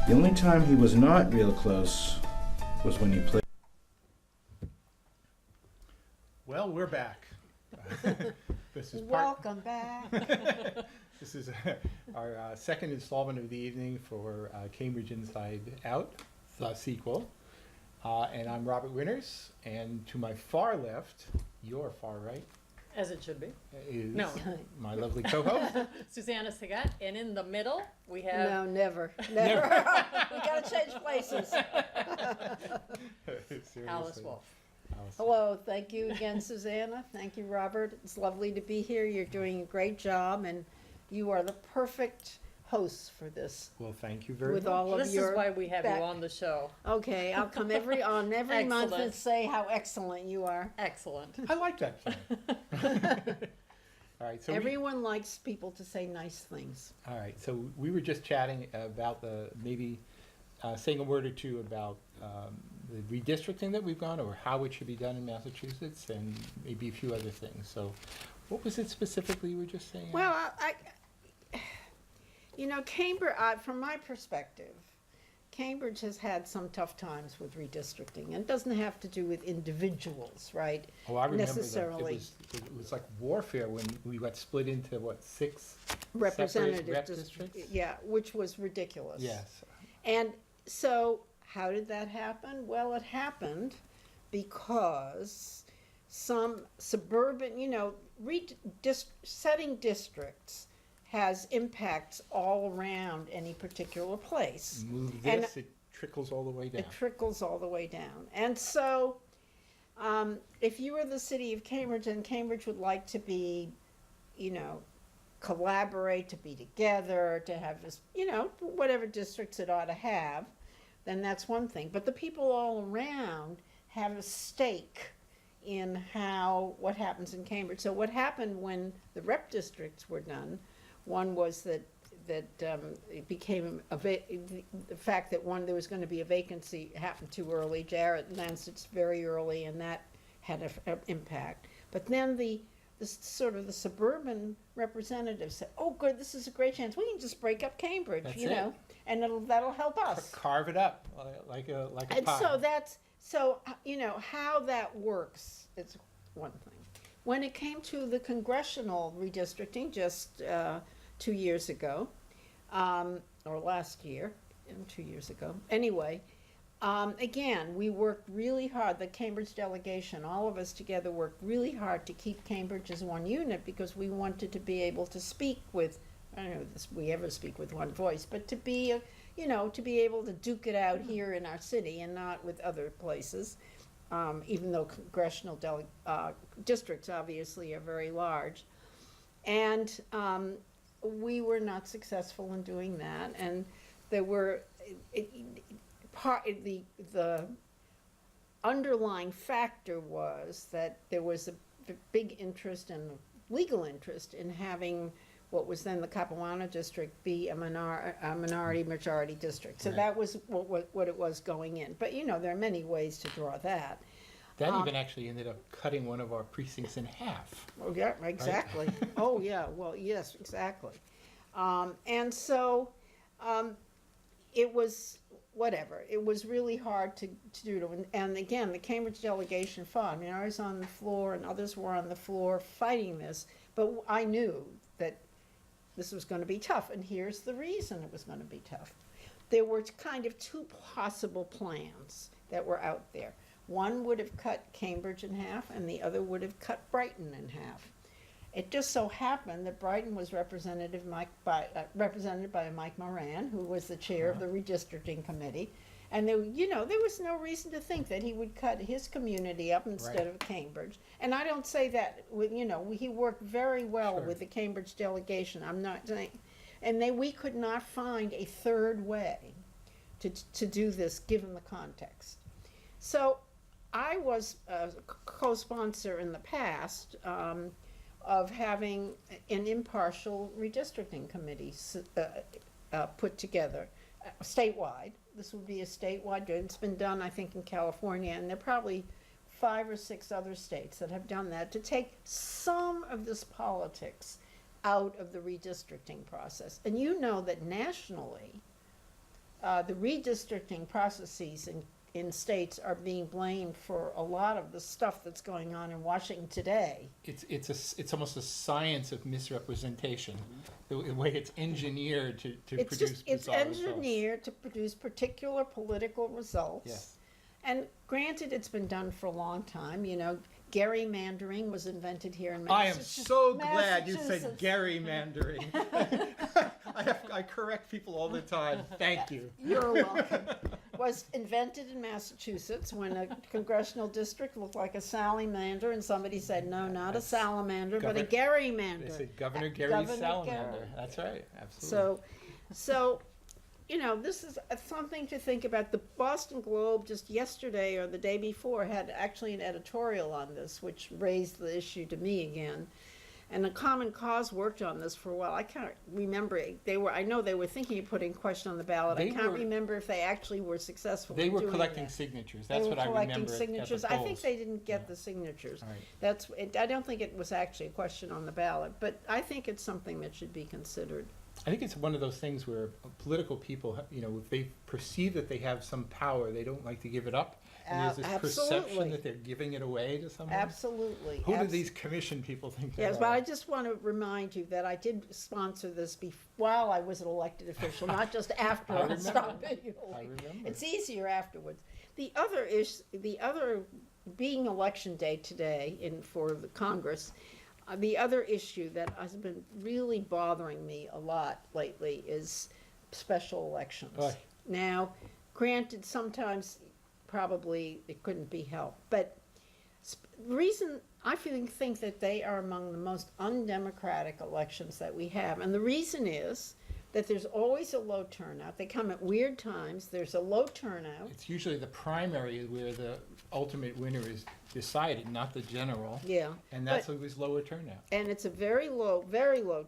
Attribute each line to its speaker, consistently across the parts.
Speaker 1: The only time he was not real close was when he played.
Speaker 2: Well, we're back. This is
Speaker 3: Welcome back.
Speaker 2: This is our second installment of the evening for Cambridge InsideOut, the sequel. And I'm Robert Winters, and to my far left, your far right,
Speaker 4: As it should be.
Speaker 2: is
Speaker 4: No.
Speaker 2: my lovely co-host.
Speaker 4: Susanna Sagat, and in the middle, we have...
Speaker 3: No, never. Never. We gotta change places.
Speaker 2: Seriously.
Speaker 4: Alice Wolf.
Speaker 2: Alice.
Speaker 3: Hello, thank you again, Susanna. Thank you, Robert. It's lovely to be here. You're doing a great job, and you are the perfect host for this.
Speaker 2: Well, thank you very
Speaker 3: With
Speaker 2: much.
Speaker 3: all of
Speaker 4: This
Speaker 3: your
Speaker 4: is why we have
Speaker 3: back-
Speaker 4: you on the show.
Speaker 3: Okay, I'll come every month and
Speaker 4: Excellent.
Speaker 3: say how excellent you are.
Speaker 4: Excellent.
Speaker 2: I like that plan. All right, so
Speaker 3: Everyone likes people to say nice things.
Speaker 2: so we were just chatting about maybe saying a word or two about the redistricting that we've gone, or how it should be done in Massachusetts, and maybe a few other things. So, what was it specifically you were just saying?
Speaker 3: Well, Cambridge, from my perspective, Cambridge has had some tough times with redistricting, and it doesn't have to do with individuals, right?
Speaker 2: Oh, I remember
Speaker 3: necessarily.
Speaker 2: that. It was like warfare when we got split into, what, 6
Speaker 3: Representative
Speaker 2: separate rep
Speaker 3: districts.
Speaker 2: districts?
Speaker 3: Yeah, which was ridiculous.
Speaker 2: Yes.
Speaker 3: And so, how did that happen? Well, it happened because some suburban, setting districts has impacts all around any particular place.
Speaker 2: Move
Speaker 3: And
Speaker 2: this, it trickles all the way down.
Speaker 3: It trickles all the way down. And so, if you were the city of Cambridge and Cambridge would like to be, collaborate, to be together, to have this, whatever districts it ought to have, then that's one thing. But the people all around have a stake in what happens in Cambridge. So what happened when the rep districts were done, one was that it became the fact that there was going to be a vacancy happened too early. Jarrett announced it very early, and that had an impact. But then the suburban representatives said, "Oh, good, this is a great chance. We can just break up Cambridge,
Speaker 2: That's it.
Speaker 3: and that'll help us."
Speaker 2: Carve it up like a
Speaker 3: And
Speaker 2: pie.
Speaker 3: so how that works is one thing. When it came to the congressional redistricting just 2 years ago, or last year, 2 years ago, anyway, again, we worked really hard, the Cambridge delegation, all of us together worked really hard to keep Cambridge as one unit, because we wanted to be able to speak with, I don't know if we ever speak with one voice, but to be able to duke it out here in our city and not with other places, even though congressional districts obviously are very large. And we were not successful in doing that, and there were the underlying factor was that there was a big interest and legal interest in having what was then the Capuano district be a minority majority district. So
Speaker 2: Right.
Speaker 3: that was what it was going in. But there are many ways to draw that.
Speaker 2: That even actually ended up cutting one of our precincts in half.
Speaker 3: Oh, yeah, exactly. Oh, yeah, well, yes, exactly. And so it was, whatever, it was really hard to do. And again, the Cambridge delegation fought. I was on the floor and others were on the floor fighting this, but I knew that this was going to be tough. And here's the reason it was going to be tough. There were kind of two possible plans that were out there. One would have cut Cambridge in half, and the other would have cut Brighton in half. It just so happened that Brighton was represented by Mike Moran, who was the chair of the redistricting committee, and there was no reason to think that he would cut his community up instead of Cambridge. And I don't say that he worked very well
Speaker 2: Sure.
Speaker 3: with the Cambridge delegation. I'm not saying, and we could not find a third way to do this given the context. So I was a co-sponsor in the past of having an impartial redistricting committee put together statewide. This would be a statewide, it's been done, I think, in California, and there are probably 5 or 6 other states that have done that, to take some of this politics out of the redistricting process. And that nationally, the redistricting processes in states are being blamed for a lot of the stuff that's going on in Washington today.
Speaker 2: It's almost a science of misrepresentation, the way it's engineered to
Speaker 3: It's
Speaker 2: produce
Speaker 3: just, it's
Speaker 2: bizarre results.
Speaker 3: engineered to produce particular political results.
Speaker 2: Yes.
Speaker 3: And granted, it's been done for a long time, you know, gerrymandering was invented here in
Speaker 2: I am
Speaker 3: Massachusetts.
Speaker 2: so glad you said
Speaker 3: Massachusetts.
Speaker 2: gerrymandering. I correct people all the time. Thank you.
Speaker 3: You're welcome. Was invented in Massachusetts when a congressional district looked like a salamander, and somebody said, no, not a salamander, but a gerrymander.
Speaker 2: They said Governor Gary
Speaker 3: Governor
Speaker 2: Salamander.
Speaker 3: Gary.
Speaker 2: That's right, absolutely.
Speaker 3: So, you know, this is something to think about. The Boston Globe just yesterday or the day before had actually an editorial on this, which raised the issue to me again. And the Common Cause worked on this for a while. I can't remember. I know they were thinking of putting a question on the ballot. I can't remember if they actually were successful.
Speaker 2: They
Speaker 3: in
Speaker 2: were
Speaker 3: doing
Speaker 2: collecting
Speaker 3: that.
Speaker 2: signatures. That's what I remember.
Speaker 3: They were collecting signatures.
Speaker 2: At the
Speaker 3: I think
Speaker 2: polls.
Speaker 3: they didn't get
Speaker 2: Yeah.
Speaker 3: the signatures.
Speaker 2: Right.
Speaker 3: I don't think it was actually a question on the ballot, but I think it's something that should be considered.
Speaker 2: I think it's one of those things where political people, you know, if they perceive that they have some power, they don't like to give it up. And there's this perception
Speaker 3: Absolutely.
Speaker 2: that they're giving it away to someone.
Speaker 3: Absolutely.
Speaker 2: Who do these commission people think they
Speaker 3: Yes,
Speaker 2: are?
Speaker 3: but I just want to remind you that I did sponsor this while I was an elected official, not just after
Speaker 2: I
Speaker 3: I
Speaker 2: remember.
Speaker 3: stopped being
Speaker 2: I
Speaker 3: elected.
Speaker 2: remember.
Speaker 3: It's easier afterwards. The other being election day today for the Congress, the other issue that has been really bothering me a lot lately is special elections.
Speaker 2: Right.
Speaker 3: Now, granted, sometimes probably it couldn't be helped, but the reason I think that they are among the most undemocratic elections that we have, and the reason is that there's always a low turnout. They come at weird times. There's a low turnout.
Speaker 2: It's usually the primary where the ultimate winner is decided, not the general.
Speaker 3: Yeah.
Speaker 2: And that's always lower turnout.
Speaker 3: And it's a very low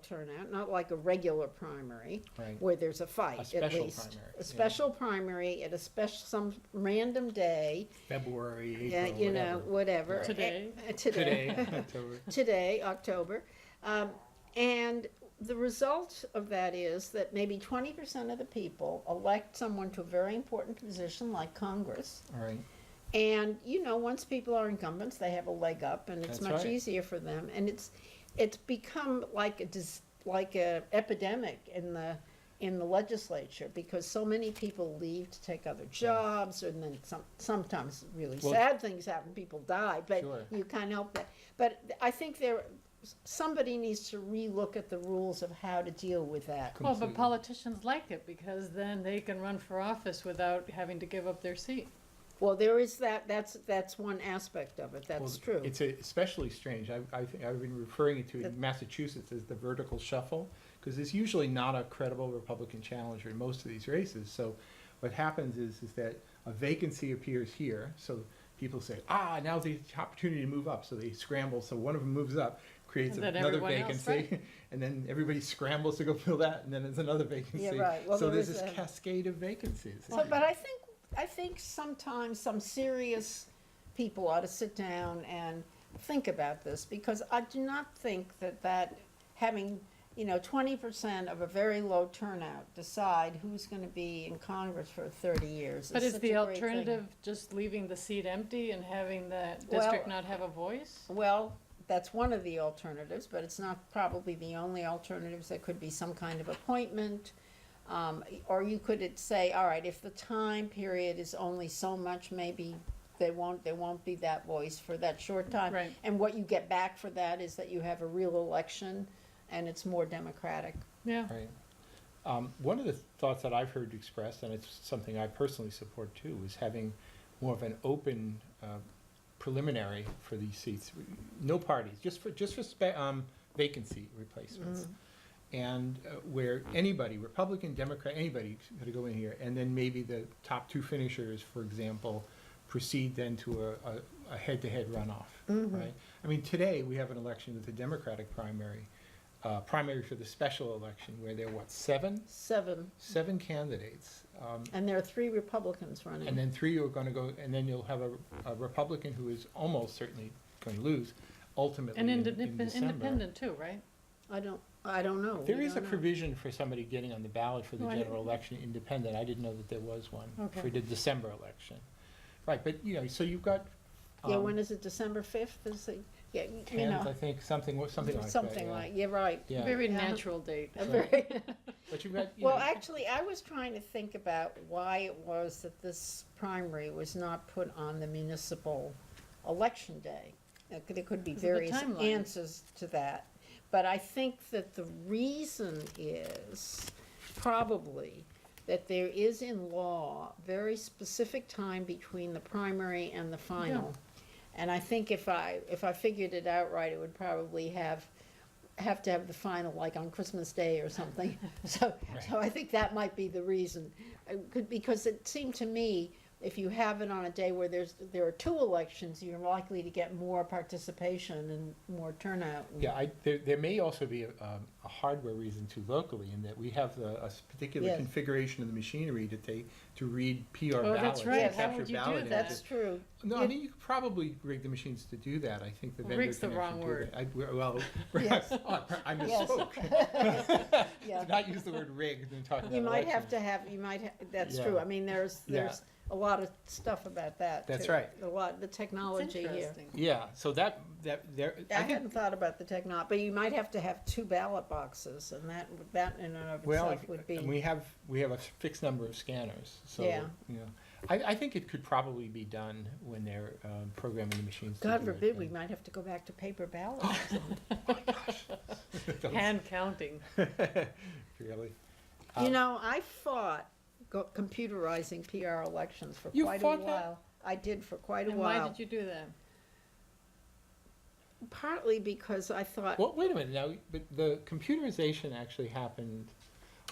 Speaker 3: turnout, not like a regular primary
Speaker 2: Right.
Speaker 3: where there's a fight,
Speaker 2: A
Speaker 3: at
Speaker 2: special
Speaker 3: least.
Speaker 2: primary,
Speaker 3: A
Speaker 2: yeah.
Speaker 3: special primary at some random day,
Speaker 2: February,
Speaker 3: yeah,
Speaker 2: April,
Speaker 3: you know, whatever.
Speaker 4: Today.
Speaker 3: Today.
Speaker 2: October.
Speaker 3: Today, October. And the result of that is that maybe 20% of the people elect someone to a very important position like Congress.
Speaker 2: All right.
Speaker 3: And, you know, once people are incumbents, they have a leg up, and it's
Speaker 2: That's
Speaker 3: much
Speaker 2: right.
Speaker 3: easier for them. And it's become like a epidemic in the legislature, because so many people leave to take other jobs, and then sometimes really
Speaker 2: Well,
Speaker 3: sad things happen. People die, but
Speaker 2: Sure.
Speaker 3: you can't help that. But I think somebody needs to relook at the rules of how to deal with that.
Speaker 4: Well, but
Speaker 2: Completely.
Speaker 4: politicians like it because then they can run for office without having to give up their seat.
Speaker 3: Well, there is that. That's one aspect of it. That's
Speaker 2: Well,
Speaker 3: true.
Speaker 2: It's especially strange. I've been referring it to
Speaker 3: The-
Speaker 2: in Massachusetts as the vertical shuffle, because there's usually not a credible Republican challenger in most of these races. So what happens is that a vacancy appears here, so people say, now's the opportunity to move up. So they scramble, so one of them moves up, creates
Speaker 4: And then
Speaker 2: another
Speaker 4: everyone else,
Speaker 2: vacancy, and then everybody scrambles to go fill that, and then there's another vacancy.
Speaker 3: Yeah, right. Well,
Speaker 2: So
Speaker 3: there
Speaker 2: there's
Speaker 3: is
Speaker 2: this
Speaker 3: a-
Speaker 2: cascade of vacancies.
Speaker 3: So, but I think sometimes some serious people ought to sit down and think about this, because I do not think that having, 20% of a very low turnout decide who's going to be in Congress for 30 years.
Speaker 4: But is
Speaker 3: such
Speaker 4: the
Speaker 3: a great thing.
Speaker 4: alternative just leaving the seat empty and having the
Speaker 3: Well-
Speaker 4: district not have a voice?
Speaker 3: Well, that's one of the alternatives, but it's not probably the only alternatives. There could be some kind of appointment. Or you could say, all right, if the time period is only so much, maybe there won't be that voice for that short time.
Speaker 4: Right.
Speaker 3: And what you get back for that is that you have a real election and it's more democratic.
Speaker 4: Yeah.
Speaker 2: Right. One of the thoughts that I've heard expressed, and it's something I personally support too, is having more of an open preliminary for these seats. No parties, just for vacancy replacements. And where anybody, Republican, Democrat, anybody could go in here, and then maybe the top two finishers, for example, proceed then to a head-to-head runoff, right? I mean, today we have an election with the Democratic primary for the special election, where there are, seven?
Speaker 3: 7,
Speaker 2: Seven candidates.
Speaker 3: and there are 3 Republicans running.
Speaker 2: And then 3 are going to go, and then you'll have a Republican who is almost certainly going to lose ultimately
Speaker 4: And
Speaker 2: in December.
Speaker 4: independent too, right?
Speaker 3: I don't, I don't know.
Speaker 2: There
Speaker 3: We
Speaker 2: is a
Speaker 3: don't know.
Speaker 2: provision for somebody getting on the ballot for the
Speaker 4: Right.
Speaker 2: general election independent. I didn't know that there was one
Speaker 4: Okay.
Speaker 2: for the December election. Right, but, you know, so you've got.
Speaker 3: Yeah, when is it, December 5th, is it, yeah, you
Speaker 2: 10th, I
Speaker 3: know,
Speaker 2: think, something like that.
Speaker 3: something
Speaker 2: yeah.
Speaker 3: like, you're right.
Speaker 2: Yeah.
Speaker 4: Very
Speaker 3: Yeah.
Speaker 4: natural date.
Speaker 3: A very-
Speaker 2: But you've got, you
Speaker 3: Well,
Speaker 2: know,
Speaker 3: actually, I was trying to think about why it was that this primary was not put on the municipal election day. There could be
Speaker 4: Because of the
Speaker 3: various
Speaker 4: timeline.
Speaker 3: answers to that. But I think that the reason is probably that there is in law very specific time between the primary and the final. And I think if I figured it out right, it would probably have to have the final like on Christmas Day or something. So I think that might be the reason. Because it seemed to me, if you have it on a day where there are two elections, you're likely to get more participation and more turnout.
Speaker 2: yeah, there may also be a hardware reason too locally in that we have a particular
Speaker 3: Yes.
Speaker 2: configuration of the machinery to read PR
Speaker 4: Oh,
Speaker 2: ballots.
Speaker 4: that's
Speaker 2: and
Speaker 4: right.
Speaker 3: Yes.
Speaker 4: How
Speaker 2: capture
Speaker 4: would you do
Speaker 2: ballot
Speaker 4: that?
Speaker 3: That's true.
Speaker 2: No, I mean, you could probably rig the machines to do that. I think the
Speaker 4: Well,
Speaker 2: vendor
Speaker 4: rig's the
Speaker 2: can
Speaker 4: wrong
Speaker 2: actually do
Speaker 4: word.
Speaker 2: that. Well,
Speaker 3: Yes.
Speaker 2: I
Speaker 3: Yes.
Speaker 2: misspoke.
Speaker 3: Yeah.
Speaker 2: Did not use the word rigged in talking about
Speaker 3: You might have
Speaker 2: elections.
Speaker 3: to have, that's
Speaker 2: Yeah.
Speaker 3: true. I mean, there's
Speaker 2: Yeah.
Speaker 3: a lot of stuff about that,
Speaker 2: That's
Speaker 3: too.
Speaker 2: right.
Speaker 3: The
Speaker 4: It's
Speaker 3: technology here.
Speaker 4: interesting.
Speaker 2: Yeah, so that there,
Speaker 3: I
Speaker 2: I think,
Speaker 3: hadn't thought about the technology, but you might have to have two ballot boxes, and that in and of
Speaker 2: well,
Speaker 3: itself would
Speaker 2: and
Speaker 3: be,
Speaker 2: we have a fixed number of scanners, so,
Speaker 3: Yeah.
Speaker 2: you know. I think it could probably be done when they're programming the machines to
Speaker 3: God
Speaker 2: do it,
Speaker 3: forbid, we
Speaker 2: and-
Speaker 3: might have to go back to paper ballots.
Speaker 2: Those-
Speaker 4: Hand counting.
Speaker 2: Really.
Speaker 3: You
Speaker 2: Um,
Speaker 3: know, I fought computerizing PR elections for
Speaker 2: You
Speaker 3: quite a
Speaker 2: fought that?
Speaker 3: while. I did for quite a
Speaker 4: And why
Speaker 3: while,
Speaker 4: did you do that?
Speaker 3: partly because I thought,
Speaker 2: Well, wait a minute now, but the computerization actually happened,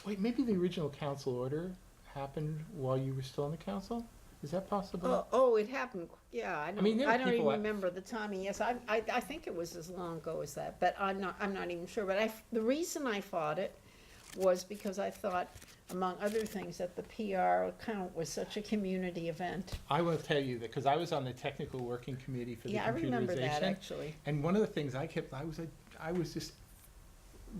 Speaker 2: wait, maybe the original council order happened while you were still on the council? Is that possible?
Speaker 3: it happened, yeah, I
Speaker 2: mean, there were
Speaker 3: don't even
Speaker 2: people
Speaker 3: remember the timing, yes, I think it was as long ago as that, but I'm not even sure, but the reason I fought it was because I thought, among other things, that the PR account was such a community event.
Speaker 2: I will tell you that, because I was on the technical working committee for the
Speaker 3: Yeah, I remember that,
Speaker 2: computerization.
Speaker 3: actually.
Speaker 2: And one of the things I was just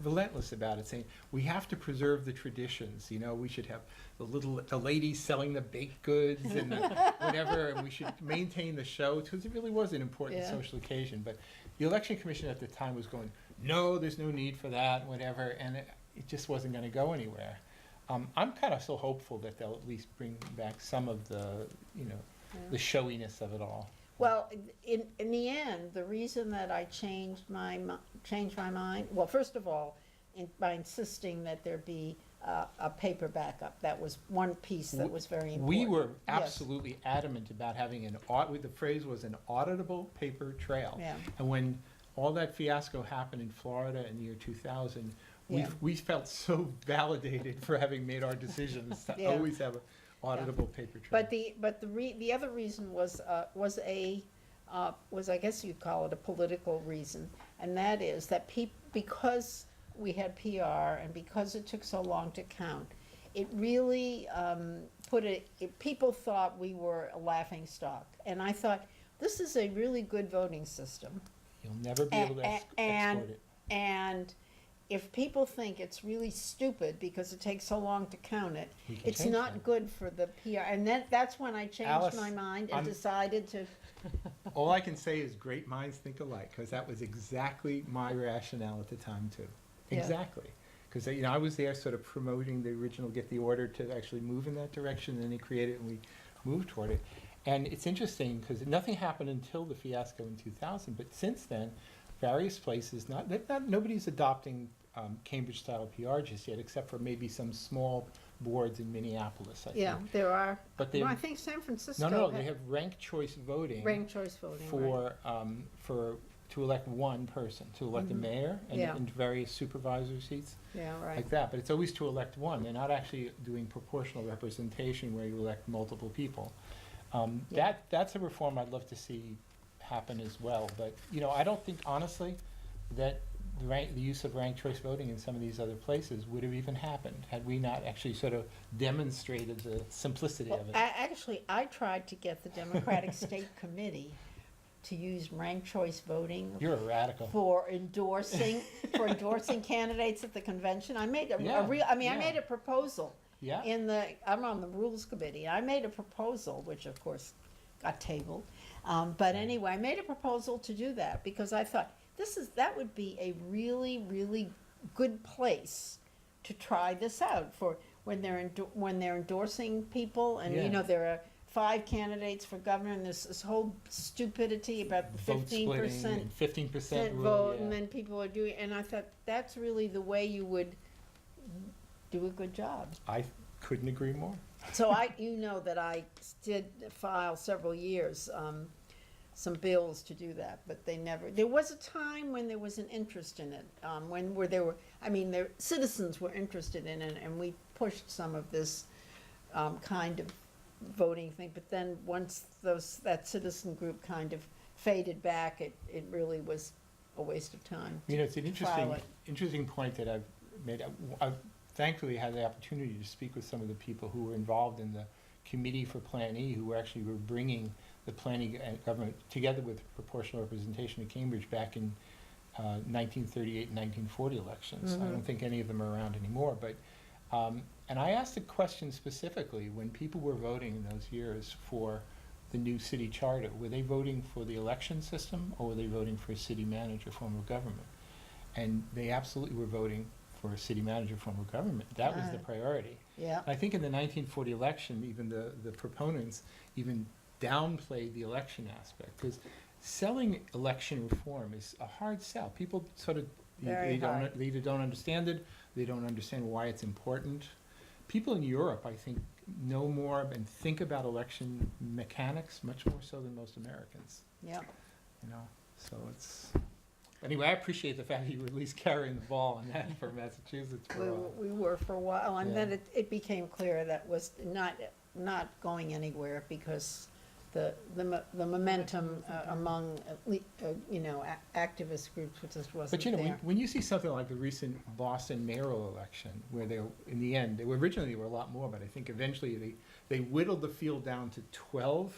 Speaker 2: relentless about it, saying, we have to preserve the traditions, you know, we should have the ladies selling the baked goods and the whatever, and we should maintain the show, because it really was an important
Speaker 3: Yeah.
Speaker 2: social occasion. But the election commission at the time was going, no, there's no need for that, whatever, and it just wasn't gonna go anywhere. I'm kind of still hopeful that they'll at least bring back some of the, you know, the showiness of it all.
Speaker 3: Well, in the end, the reason that I changed my mind, well, first of all, by insisting that there be a paper backup, that was one piece that was very important.
Speaker 2: We were
Speaker 3: Yes.
Speaker 2: absolutely adamant about having the phrase was an auditable paper trail.
Speaker 3: Yeah.
Speaker 2: And when all that fiasco happened in Florida in the year 2000,
Speaker 3: Yeah.
Speaker 2: we felt so validated for having made our decisions to
Speaker 3: Yeah.
Speaker 2: always have an auditable paper trail.
Speaker 3: But the other reason was I guess you'd call it a political reason, and that is that because we had PR and because it took so long to count, it really people thought we were a laughing stock, and I thought, this is a really good voting system.
Speaker 2: You'll never be able to
Speaker 3: and-
Speaker 2: export it.
Speaker 3: And if people think it's really stupid because it takes so long to count it,
Speaker 2: We can
Speaker 3: it's
Speaker 2: change
Speaker 3: not
Speaker 2: that.
Speaker 3: good for the PR. And that's when I changed
Speaker 2: Alice,
Speaker 3: my mind and
Speaker 2: I'm-
Speaker 3: decided to,
Speaker 2: All I can say is great minds think alike, because that was exactly my rationale at the time too.
Speaker 3: Yeah.
Speaker 2: Exactly. Because, you know, I was there sort of promoting the original, get the order to actually move in that direction, and then they created it and we moved toward it. And it's interesting, because nothing happened until the fiasco in 2000, but since then, various places, nobody's adopting Cambridge-style PR just yet, except for maybe some small boards in Minneapolis, I think.
Speaker 3: yeah, there are.
Speaker 2: But
Speaker 3: No,
Speaker 2: they,
Speaker 3: I think San Francisco.
Speaker 2: no, they have ranked choice voting.
Speaker 3: Ranked choice voting, right.
Speaker 2: To elect one person, to elect a
Speaker 3: Mhm.
Speaker 2: mayor
Speaker 3: Yeah.
Speaker 2: and various supervisor seats,
Speaker 3: Yeah, right.
Speaker 2: like that. But it's always to elect one. They're not actually doing proportional representation where you elect multiple people.
Speaker 3: Yeah.
Speaker 2: That's a reform I'd love to see happen as well. But, you know, I don't think honestly that the use of ranked choice voting in some of these other places would have even happened had we not actually sort of demonstrated the simplicity
Speaker 3: Well,
Speaker 2: of it.
Speaker 3: actually, I tried to get the Democratic State Committee to use ranked choice voting
Speaker 2: You're a radical.
Speaker 3: for endorsing, candidates at the convention. I made a
Speaker 2: Yeah,
Speaker 3: real, I mean, I
Speaker 2: yeah.
Speaker 3: made a proposal
Speaker 2: Yeah,
Speaker 3: I'm on the rules committee. I made a proposal, which of course got tabled. But anyway, I made a proposal to do that because I thought that would be a really, really good place to try this out for when they're endorsing people, and
Speaker 2: Yeah.
Speaker 3: there are 5 candidates for governor, and there's this whole stupidity about the
Speaker 2: vote
Speaker 3: 15%
Speaker 2: splitting and 15% rule,
Speaker 3: vote,
Speaker 2: yeah.
Speaker 3: and then people are doing, and I thought that's really the way you would do a good job.
Speaker 2: I couldn't agree more.
Speaker 3: So that I did file several years, some bills to do that, but there was a time when there was an interest in it, the citizens were interested in it, and we pushed some of this, kind of voting thing, but then once that citizen group kind of faded back, it really was a waste of time.
Speaker 2: It's an
Speaker 3: file it.
Speaker 2: interesting point that I've made. I've thankfully had the opportunity to speak with some of the people who were involved in the committee for Plan E, who actually were bringing the planning and government together with proportional representation in Cambridge back in 1938 and 1940 elections. I don't think any of them are around anymore, but and I asked a question specifically when people were voting in those years for the new city charter. Were they voting for the election system, or were they voting for a city manager form of government? And they absolutely were voting for a city manager form of government. That was the priority.
Speaker 3: Yeah,
Speaker 2: I think in the 1940 election, even the proponents even downplayed the election aspect, because selling election reform is a hard sell. People sort of,
Speaker 3: Very hard.
Speaker 2: they either don't understand it, they don't understand why it's important. People in Europe, I think, know more and think about election mechanics much more so than most Americans,
Speaker 3: yeah.
Speaker 2: So it's, anyway, I appreciate the fact that you were at least carrying the ball on that for Massachusetts for a while.
Speaker 3: We were for a while, and
Speaker 2: Yeah.
Speaker 3: then it became clear that was not going anywhere because the momentum among activist groups just wasn't
Speaker 2: But
Speaker 3: there.
Speaker 2: when you see something like the recent Boston mayoral election, where in the end, originally there were a lot more, but I think eventually they whittled the field down to 12,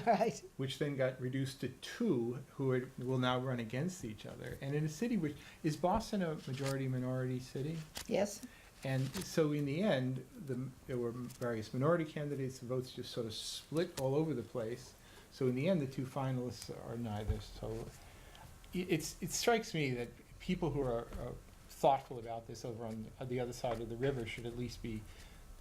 Speaker 3: Right.
Speaker 2: which then got reduced to 2 who will now run against each other. And in a city which, is Boston a majority-minority city?
Speaker 3: Yes.
Speaker 2: And so in the end, there were various minority candidates, the votes just sort of split all over the place. So in the end, the 2 finalists are neither. So it strikes me that people who are thoughtful about this over on the other side of the river should at least be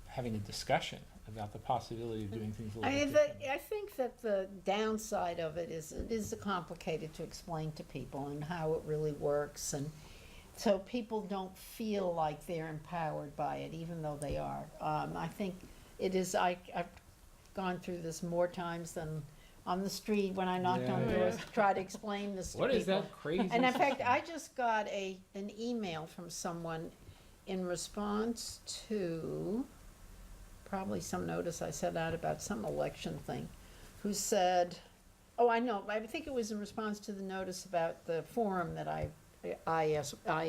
Speaker 2: having a discussion about the possibility of doing things a little bit differently.
Speaker 3: I think that the downside of it is complicated to explain to people and how it really works, and so people don't feel like they're empowered by it, even though they are. I think it is. I've gone through this more times than on the street when I knocked on
Speaker 2: Yeah.
Speaker 3: doors to try to explain this to
Speaker 2: What
Speaker 3: people.
Speaker 2: is that crazy?
Speaker 3: And in fact, I just got an email from someone in response to probably some notice I sent out about some election thing, who said, oh, I know, I think it was in response to the notice about the forum that I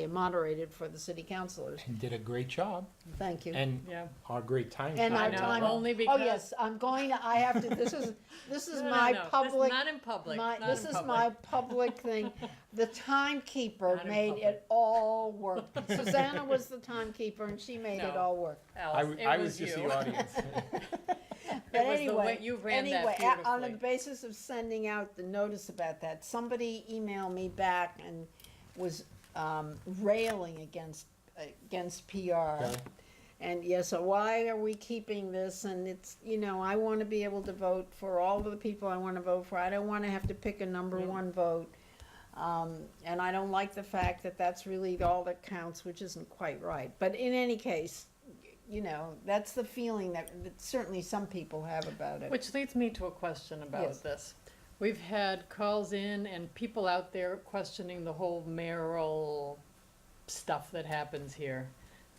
Speaker 3: moderated for the city councilors.
Speaker 2: And did a great job,
Speaker 3: Thank you.
Speaker 2: and
Speaker 4: Yeah.
Speaker 2: our great time.
Speaker 3: And
Speaker 4: I
Speaker 3: our
Speaker 4: know,
Speaker 3: time.
Speaker 4: only because.
Speaker 3: Oh, yes, I have to, this is
Speaker 4: No,
Speaker 3: my
Speaker 4: no, no,
Speaker 3: public.
Speaker 4: Not in public.
Speaker 3: This is my public thing. The timekeeper
Speaker 4: Not in
Speaker 3: made
Speaker 4: public.
Speaker 3: it all work. Susanna was the timekeeper and she made it
Speaker 4: No.
Speaker 3: all work.
Speaker 4: Alice, it
Speaker 2: I was just
Speaker 4: you.
Speaker 2: the audience.
Speaker 3: But
Speaker 4: was the way
Speaker 3: anyway,
Speaker 4: you ran that
Speaker 3: on the
Speaker 4: beautifully.
Speaker 3: basis of sending out the notice about that, somebody emailed me back and was railing against PR.
Speaker 2: Okay.
Speaker 3: And yes, so why are we keeping this? And it's, I want to be able to vote for all of the people I want to vote for. I don't want to have to pick a number one vote. And I don't like the fact that that's really all that counts, which isn't quite right. But in any case, that's the feeling that certainly some people have about it.
Speaker 4: Which leads me to a question about
Speaker 3: Yes.
Speaker 4: this. We've had calls in and people out there questioning the whole mayoral stuff that happens here.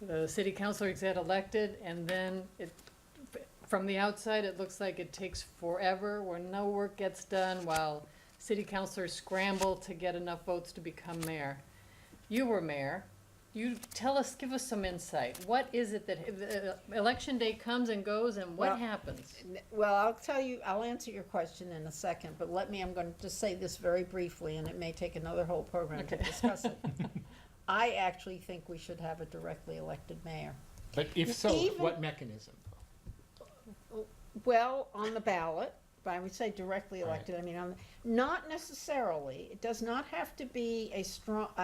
Speaker 4: The city councilors get elected, and then from the outside, it looks like it takes forever, where no work gets done, while city councilors scramble to get enough votes to become mayor. You were mayor. you tell us, give us some insight. What is it that, election day comes and goes, and
Speaker 3: Well,
Speaker 4: what happens?
Speaker 3: Well, I'll answer your question in a second, but I'm going to just say this very briefly, and it may take another whole program to
Speaker 4: Okay.
Speaker 3: discuss it. I actually think we should have a directly elected mayor.
Speaker 2: But if so,
Speaker 3: Even-
Speaker 2: what mechanism?
Speaker 3: Well, on the ballot, but I would say directly
Speaker 2: Right.
Speaker 3: elected, I mean, not necessarily, it does not have to be a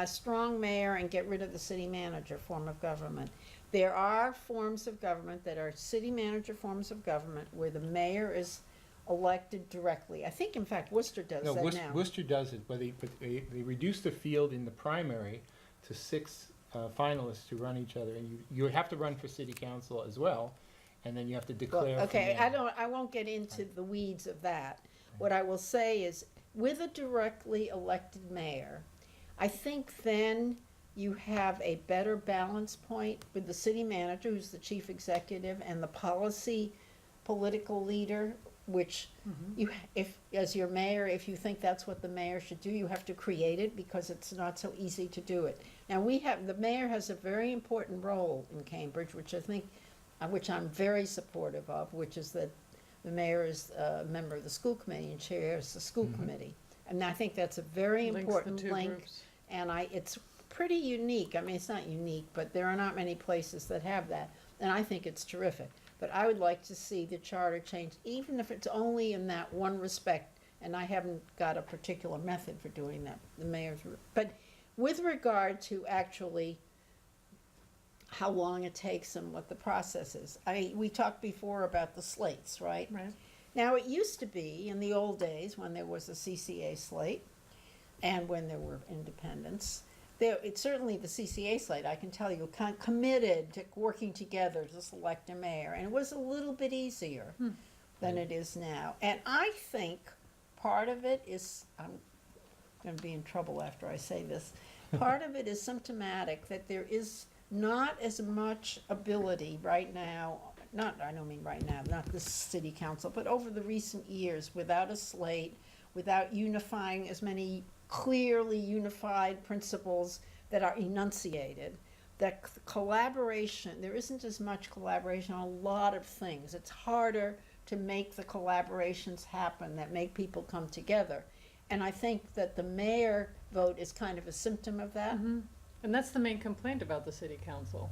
Speaker 3: strong mayor and get rid of the city manager form of government. There are forms of government that are city manager forms of government where the mayor is elected directly. I think, in fact, Worcester does
Speaker 2: No,
Speaker 3: that now.
Speaker 2: Worcester does it, but they reduced the field in the primary to 6 finalists to run each other, and you have to run for city council as well, and then you have to
Speaker 3: Well,
Speaker 2: declare. for
Speaker 3: okay,
Speaker 2: mayor.
Speaker 3: I won't get into the weeds of that. What I will say is, with a directly elected mayor, I think then you have a better balance point with the city manager, who's the chief executive, and the political leader, which as your mayor, if you think that's what the mayor should do, you have to create it, because it's not so easy to do it. Now, the mayor has a very important role in Cambridge, which I'm very supportive of, which is that the mayor is a member of the school committee and chairs the school committee. And I think that's a very
Speaker 4: Links the
Speaker 3: important
Speaker 4: two
Speaker 3: link.
Speaker 4: groups.
Speaker 3: And it's pretty unique. I mean, it's not unique, but there are not many places that have that. And I think it's terrific. But I would like to see the charter changed, even if it's only in that one respect. And I haven't got a particular method for doing that, the mayor's. But with regard to actually how long it takes and what the process is, we talked before about the slates, right?
Speaker 4: Right.
Speaker 3: Now, it used to be, in the old days, when there was a CCA slate, and when there were independents, it's certainly the CCA slate, I can tell you, committed to working together to select a mayor, and it was a little bit easier than it is now. And I think part of it is, I'm gonna be in trouble after I say this, part of it is symptomatic that there is not as much ability right now, I don't mean right now, not this city council, but over the recent years, without a slate, without unifying as many clearly unified principles that are enunciated, that collaboration, there isn't as much collaboration on a lot of things. It's harder to make the collaborations happen that make people come together. And I think that the mayor vote is kind of a symptom of that.
Speaker 4: And that's the main complaint about the city council.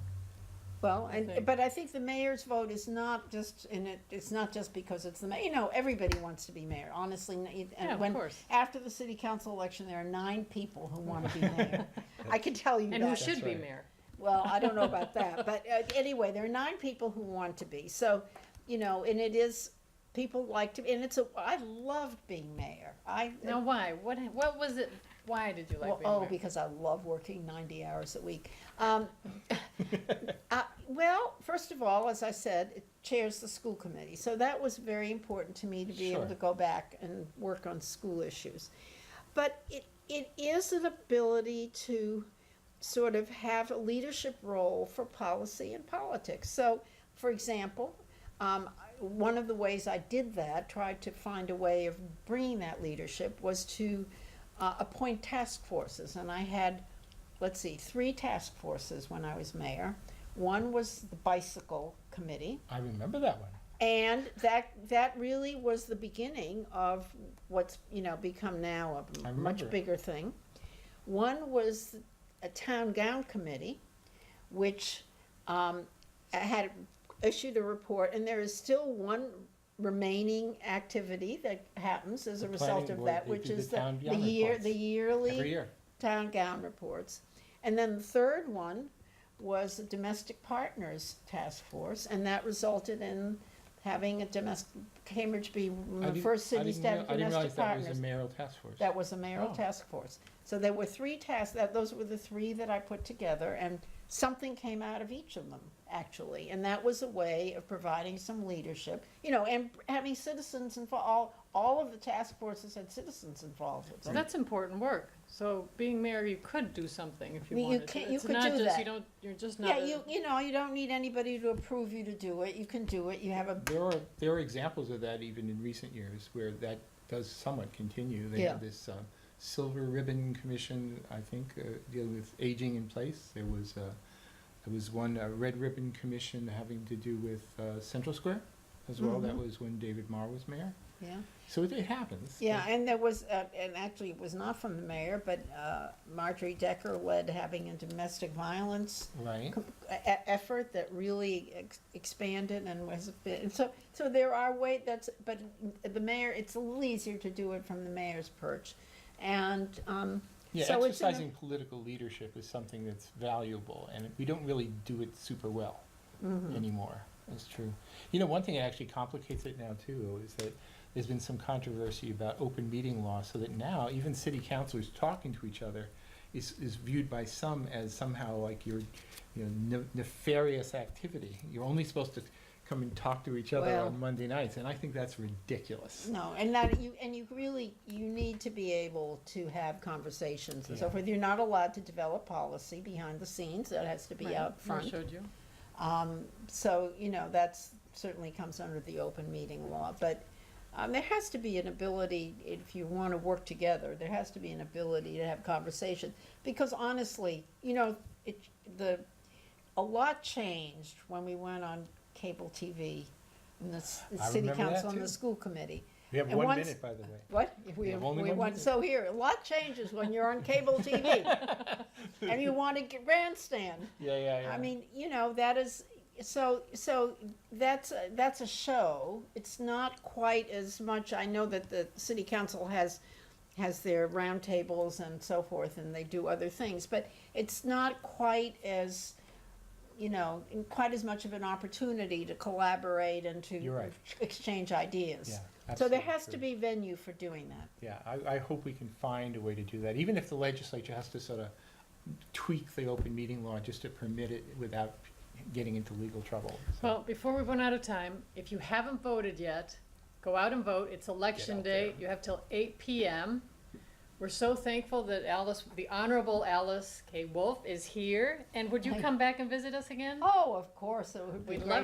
Speaker 3: Well,
Speaker 4: I think.
Speaker 3: but I think the mayor's vote is not just it's not just because it's the mayor. You know, everybody wants to be mayor, honestly.
Speaker 4: Yeah, of course.
Speaker 3: After the city council election, there are 9 people who want to be mayor. I can tell you
Speaker 4: And
Speaker 3: that.
Speaker 4: who should be
Speaker 2: right.
Speaker 4: mayor?
Speaker 3: Well, I don't know about that, but anyway, there are 9 people who want to be. So, you know, and it is, people like to, and I loved being mayor.
Speaker 4: Now, why? What was it, why did you like being mayor?
Speaker 3: Because I love working 90 hours a week. Well, first of all, as I said, it chairs the school committee, so that was very important to me to be able
Speaker 2: Sure.
Speaker 3: to go back and work on school issues. But it is an ability to sort of have a leadership role for policy and politics. So, for example, one of the ways I did that, tried to find a way of bringing that leadership, was to appoint task forces. And I had, 3 task forces when I was mayor. One was the bicycle committee.
Speaker 2: I remember that one.
Speaker 3: And that really was the beginning of what's, become now
Speaker 2: I
Speaker 3: a
Speaker 2: remember
Speaker 3: much
Speaker 2: it.
Speaker 3: bigger thing. One was a town gown committee, which had issued a report, and there is still one remaining activity that happens as a
Speaker 2: The
Speaker 3: result
Speaker 2: planning
Speaker 3: of
Speaker 2: board,
Speaker 3: that,
Speaker 2: they
Speaker 3: which
Speaker 2: do the
Speaker 3: is
Speaker 2: town
Speaker 3: the
Speaker 2: gown reports.
Speaker 3: yearly
Speaker 2: Every year.
Speaker 3: town gown reports. And then the third one was the domestic partners task force, and that resulted in having Cambridge be one of the first cities to have
Speaker 2: I didn't realize
Speaker 3: domestic
Speaker 2: that was
Speaker 3: partners.
Speaker 2: a mayoral task force.
Speaker 3: That was a mayoral
Speaker 2: Oh.
Speaker 3: task force. So there were 3 tasks, those were the 3 that I put together, and something came out of each of them, actually. And that was a way of providing some leadership, and having citizens involved. All of the task forces had citizens involved with
Speaker 4: So
Speaker 3: them.
Speaker 4: that's important work. So being mayor, you could do something if you
Speaker 3: You
Speaker 4: wanted
Speaker 3: can-
Speaker 4: to.
Speaker 3: you
Speaker 4: It's
Speaker 3: could
Speaker 4: not
Speaker 3: do
Speaker 4: just,
Speaker 3: that.
Speaker 4: you're just not
Speaker 3: Yeah,
Speaker 4: a.
Speaker 3: you don't need anybody to approve you to do it. You can do it. You have a,
Speaker 2: There are examples of that even in recent years where that does somewhat continue. They
Speaker 3: Yeah.
Speaker 2: have this Silver Ribbon Commission, I think, dealing with aging in place. There was one Red Ribbon Commission having to do with Central Square as well. That was when David Marr was mayor.
Speaker 3: Yeah.
Speaker 2: So it happens.
Speaker 3: Yeah, and there was, and actually it was not from the mayor, but Marjorie Decker led having a domestic violence
Speaker 2: Right.
Speaker 3: effort that really expanded and was a bit, and so there are but the mayor, it's a little easier to do it from the mayor's perch. And,
Speaker 2: Yeah,
Speaker 3: so it's
Speaker 2: exercising political leadership is something that's valuable, and we don't really do it super well anymore. That's true. You know, one thing that actually complicates it now too is that there's been some controversy about open meeting law, so that now even city councilors talking to each other is viewed by some as somehow like nefarious activity. You're only supposed to come and talk to each other
Speaker 3: Well-
Speaker 2: on Monday nights, and I think that's ridiculous.
Speaker 3: no, and that you really, you need to be able to have conversations and so
Speaker 2: Yeah.
Speaker 3: forth. You're not allowed to develop policy behind the scenes, that has to be
Speaker 4: Right,
Speaker 3: out
Speaker 4: I
Speaker 3: front.
Speaker 4: showed you.
Speaker 3: So, that's certainly comes under the open meeting law, but there has to be an ability, if you want to work together, there has to be an ability to have conversation. Because honestly, a lot changed when we went on cable TV, and the
Speaker 2: I
Speaker 3: city
Speaker 2: remember that
Speaker 3: council and
Speaker 2: too.
Speaker 3: the school committee.
Speaker 2: We have
Speaker 3: And
Speaker 2: 1
Speaker 3: once-
Speaker 2: minute, by the way.
Speaker 3: What?
Speaker 2: have only one minute.
Speaker 3: So here, a lot changes when you're on cable TV, and you want to get grandstand.
Speaker 2: Yeah.
Speaker 3: I mean, that is, so that's a show. It's not quite as much, I know that the city council has their roundtables and so forth, and they do other things, but it's not quite as, quite as much of an opportunity to collaborate and to
Speaker 2: You're right.
Speaker 3: exchange ideas.
Speaker 2: Yeah,
Speaker 3: So there
Speaker 2: absolutely
Speaker 3: has
Speaker 2: true.
Speaker 3: to be venue for doing that.
Speaker 2: Yeah, I hope we can find a way to do that, even if the legislature has to sort of tweak the open meeting law just to permit it without getting into legal trouble. So,
Speaker 4: Well, before we run out of time, if you haven't voted yet, go out and vote. It's election
Speaker 2: out
Speaker 4: day.
Speaker 2: there.
Speaker 4: You have till 8 p.m. We're so thankful that the Honorable Alice K. Wolf is here. And would you
Speaker 3: Hi.
Speaker 4: come back and visit us again?
Speaker 3: Oh, of course, it would be
Speaker 4: We'd
Speaker 3: great.
Speaker 4: love